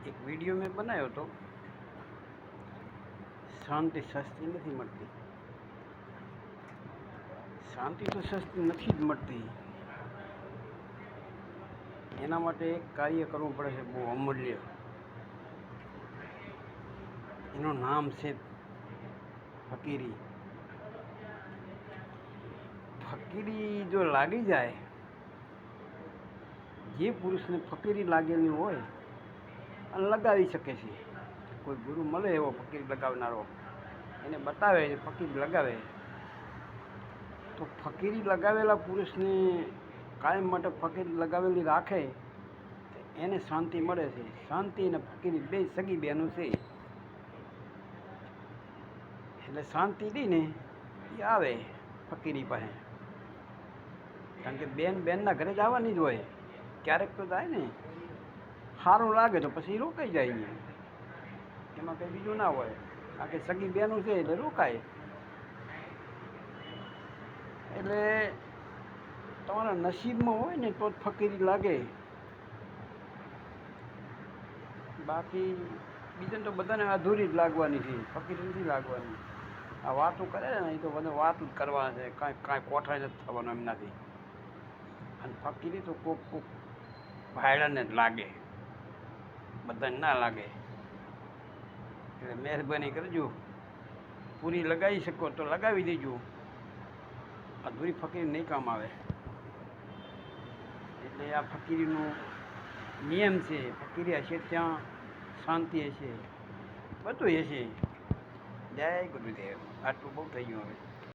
એક વિડીયો મેં બનાવ્યો હતો, શાંતિ સસ્તી નથી મળતી. શાંતિ તો સસ્તી નથી જ મળતી. એના માટે એક કાર્ય કરવું પડે છે બહુ અમૂલ્ય. એનું નામ છે ફકીરી. ફકીરી જો લાગી જાય, જે પુરુષને ફકીરી લાગેલી હોય અને લગાવી શકે છે, કોઈ ગુરુ મળે એવો ફકીર લગાવનારો, એને બતાવે ફકીર લગાવે, તો ફકીરી લગાવેલા પુરુષને કાયમ માટે ફકીરી લગાવેલી રાખે, એને શાંતિ મળે છે. શાંતિ અને ફકીરી બે સગી બેનું છે. એટલે શાંતિ દઈને એ આવે ફકીરી પાસે, કારણ કે બેનના ઘરે જ આવવાની જ હોય. ક્યારેક તો જાય ને, સારું લાગે તો પછી રોકાઈ જાય. એમાં કંઈ બીજું ના હોય. કારણ કે સગી બેનું છે એટલે રોકાય. એટલે તમારા નસીબમાં હોય ને તો જ ફકીરી લાગે. બાકી બીજાને તો બધાને અધૂરી જ લાગવાની છે, ફકીરી નથી લાગવાની. આ વાતો કરે ને એ તો બધા વાત જ કરવાના છે, કાંઈ કોઠાઈ નથી થવાનું એમનાથી. અને ફકીરી તો કોક ભાયડાને જ લાગે, બધાને ના લાગે. એટલે મહેરબાની કરજો, પૂરી લગાવી શકો તો લગાવી દેજો. અધૂરી ફકીરી નહીં કામ આવે. એટલે આ ફકીરીનો નિયમ છે. ફકીરી હશે ત્યાં શાંતિ હશે, બધું હશે. જય ગુરુદેવ. આટલું બહુ થઈ ગયું હવે.